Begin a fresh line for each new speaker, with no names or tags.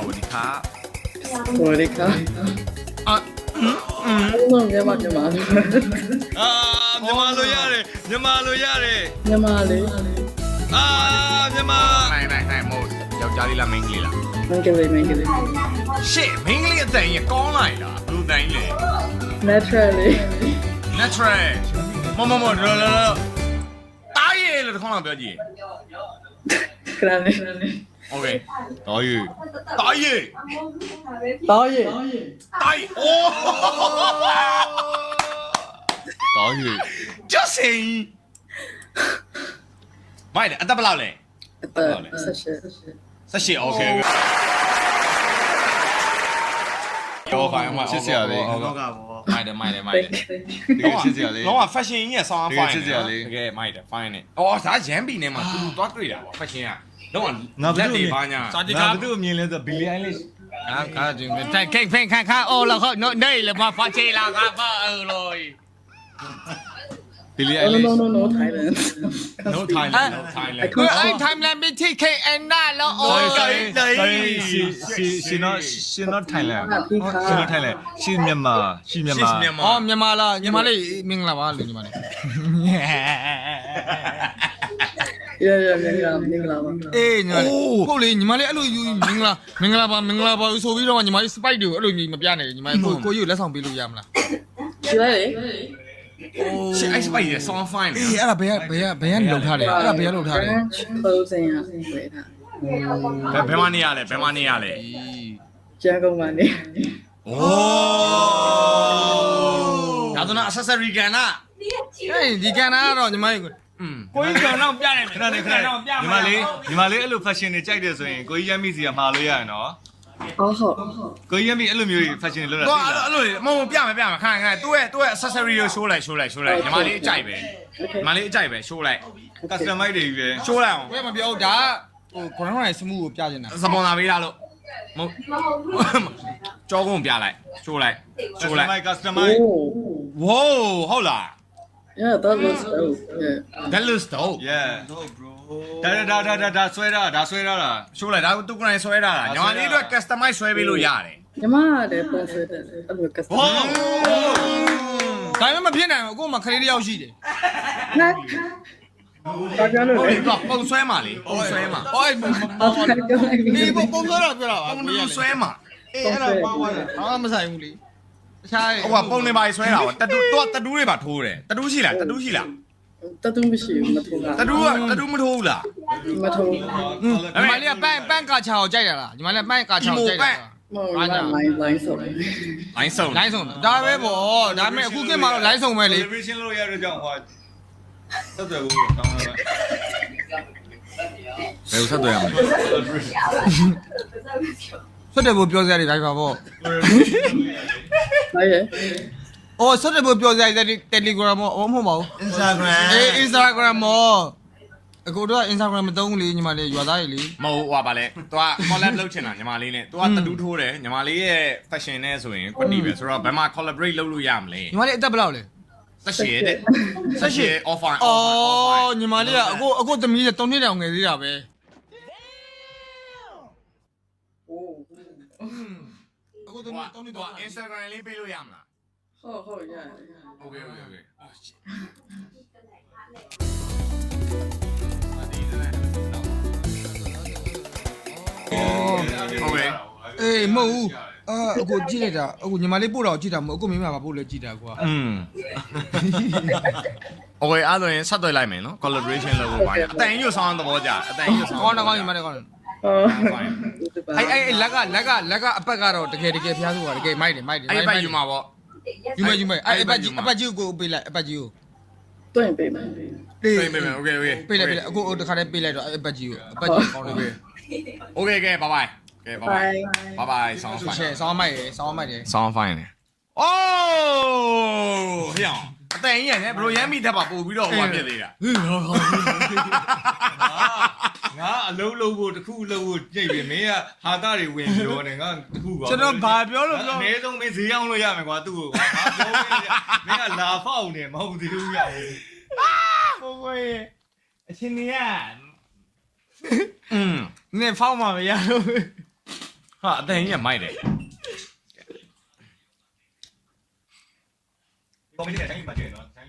วัสดีครับ
สวัสดีครับ
อ่ะ
လုံးမြန်မာမြန်မာ
မြန်မာလိုရတယ်မြန်မာလိုရတယ်
မြန်မာလေး
မြန်မာနိုင်မို့ယောက်ျားလေးလားမိန်းကလေးလား
မင်္ဂလိမင်္ဂလိ
ရှေ့မိန်းကလေးအတန်ကြီးကောင်းလိုက်လားဘလူးတိုင်းလေ
natural လေး
natural မလောတားရဲလို့တစ်ခေါက်တော့ပြောကြည့်
ခရလေး
โอเคတားရဲ
တောင်းရည်
တားရဲအိုးတားရဲကျစင်မိုက်တယ်အသက်ဘယ်လောက်လဲ
အသက်18
18 okay ရောဖိုင်မှာချစ်စရာလေးဟုတ်ကဲ့မိုက်တယ်တကယ်ချစ်စရာလေးလုံးဝ fashion ကြီးရဲ့ sound fine ချစ်စရာလေးတကယ်မိုက်တယ် fine နဲ့အော်ဒါရမ်းပီနဲ့မှာသူသွားတွေ့တာပေါ့ fashion ကလုံးဝလက်တွေပါညာစာတိကဘယ်သူအမြင်လဲဆို Billie Eilish ကာဒီတိုင်ခိတ်ဖိန်ခါအော်လောက်နေလေမဖာချေလာကပါလို့ Billie Eilish
no Thailand
no Thailand Thailand be TK and that လို့
sorry she not Thailand she not Thailand she Myanmar
အော်မြန်မာလားညီမလေးမင်္ဂလာပါလို့ညီမလေး
yeah မင်္ဂလာပါ
အေးညီမလေးဟုတ်လေညီမလေးအဲ့လိုယူမင်္ဂလာပါဆိုပြီးတော့ညီမလေး spike တွေကိုအဲ့လိုမပြနိုင်ညီမလေးကိုယူလက်ဆောင်ပေးလို့ရမလား
ဒီလိုက်လေ
ရှစ်အိုက်စပိုက်ရဲ့ sound fine
အေးအဲ့ဒါဘယ်ကနေလောက်ထားလဲအဲ့ဒါဘယ်ကလောက်ထားလဲ
closing ရဝယ်တာ
ဘယ်မှာနေရလဲ
ကျန်းကုန်ပါနေ
โอ้ဒါဆိုတော့ accessory ကန်နာ
အေးဒီကန်နာကတော့ညီမလေးကိုကြီးကောင်တော့ပြနိုင်မယ်
ခဏနေညီမလေးအဲ့လို fashion တွေကြိုက်တယ်ဆိုရင်ကိုကြီးရမ်းမိစီကမှာလို့ရရနော်
ဟုတ်
ကိုကြီးရမ်းမိအဲ့လိုမျိုး fashion တွေလုပ်တာ
တော့အဲ့လိုမဟုတ်ပြမယ်ခဏသူ့ရဲ့ accessory ကို show လိုက်ညီမလေးအကြိုက်ပဲညီမလေးအကြိုက်ပဲ show လိုက်
customize တွေပဲ
show လိုက်အောင်
ဘယ်မပြောဒါဟိုခေါင်းရိုင်းစမှုကိုပြချင်တာ
စပွန်ဆာပေးတာလို့မဟုတ်ကြောကုန်းပြလိုက် show လိုက်
customize
ဝိုးဟုတ်လား
yeah that looks dope
that looks dope
yeah bro ဒါဆွဲတာလား
show လိုက်ဒါသူကိုယ်တိုင်ဆွဲတာလားညီမလေးတို့ customize ဆွဲပေးလို့ရတယ်
ညီမလည်းပုံဆွဲတယ်အဲ့လို custom
ဒါမှမဖြစ်နိုင်ဘူးကို့မှာခလေးတစ်ယောက်ရှိတယ်
ဘာပြောလို့လဲ
ပုံဆွဲမှာလေပုံဆွဲမှာ
အော်အေး
ဒီ
ပုံဆွဲတာပြောတာပါ
ပုံလူဆွဲမှာ
အေးအဲ့ဒါပါသွားတယ်ဘာမှမဆိုင်ဘူးလေတခြား
ဟိုကပုံနေပါဆွဲတာပေါ့တတူတွေပါထိုးတယ်တတူရှိလား
တတူမရှိဘူးမထိုးတာ
တတူမထိုးဘူးလား
မထိုး
ညီမလေးကပန်းကာချာကိုကြိုက်တာလားညီမလေးပန်းကာချာကိုကြိုက်တာ
မဟုတ်ဘူး line ဆိုတယ်
လိုင်းဆုံး
ဒါပဲပေါ့ဒါပေမဲ့အခုခေတ်မှာတော့ line ဆုံးပဲလေ
celebration လုပ်ရတဲ့ကြောင့်ဟိုဆက်သွယ်ဖို့ကောင်းတာပဲ
ဘယ်လိုဆက်သွယ်ရမလဲ
ဆက်တယ်ဖို့ပြောစရာတွေဒါပါပေါ့
ဘာရဲ့
အော်ဆက်တယ်ဖို့ပြောစရာတွေ Telegram မဟုတ်ပါဘူး
Instagram
အေး Instagram မောအခုတော့ Instagram မသုံးဘူးလေညီမလေးရွာသားကြီးလေ
မဟုတ်ဟွာပါလေသူက collab လုပ်ချင်တာညီမလေးနဲ့သူကတတူထိုးတယ်ညီမလေးရဲ့ fashion နဲ့ဆိုရင်ကွတီပဲဆိုတော့ဘယ်မှာ collaborate လုပ်လို့ရမလဲ
ညီမလေးအသက်ဘယ်လောက်လဲ
18တဲ့18 offer
အော်ညီမလေးကအခုသမီးက3နှစ်တောင်ငယ်သေးတာပဲအခုသမီး3နှစ်
တော့
တောင်
Instagram လေးပေးလို့ရမလား
ဟုတ်ရ
Okay Okay
အေးမဟုတ်ဘူးအခုကြည့်လိုက်တာအခုညီမလေးပို့တော့ကြည့်တာမဟုတ်အခုမင်းမပါပို့လဲကြည့်တာကွာ
Okay အဲ့ဒါရင်ဆက်သွယ်လိုက်မယ်နော် collaboration လုပ်ဖို့ပါအတန်ကြီးကိုဆောင်းသဘောကြအတန်ကြီးကိုဆောင်း
ကောင်းတော့ကောင်းညီမလေးကောင်းတယ်အဲ့လက်က အပတ်ကတော့တကယ်ဖျားစုပါတကယ်မိုက်တယ်
အဲ့ဘက်ယူမှာပေါ့
ယူမယ်အဲ့အပတ်ကြီးကိုပေးလိုက်အပတ်ကြီးကို
တွင်ပေးမယ်
ပေးမယ် Okay
ပေးလိုက်အခုတခါတည်းပေးလိုက်တော့အပတ်ကြီးကောင်းတယ်
Okay ကဲ bye bye ကဲ bye bye sound fine
ရှယ်ဆောင်းမိုက်တယ်
sound fine လေ Oh ဟေ့အောင်အတန်ကြီးရတယ်ဘယ်လိုရမ်းမိတတ်ပါပို့ပြီးတော့ဟိုဖြစ်သေးတာ
ငါအလုံးလုံးဖို့တခုလုံးဖို့ကြိတ်ပြီမင်းကဟာတာတွေဝင်ပြောတယ်ငါတခုပါ
ကျွန်တော်ဘာပြောလို့
အနည်းဆုံးမင်းဈေးအောင်လို့ရမယ်ကွာသူ့ကိုငါပြောမင်းကလာဖောက်နေမဟုတ်သေးဘူးရဘူး
ကိုအချင်းကြီးကနင်ဖောက်မှာမရလို့
ဟာအတန်ကြီးကမိုက်တယ်
ကော်မတီကတိုင်းမှာကျနော်တိုင်း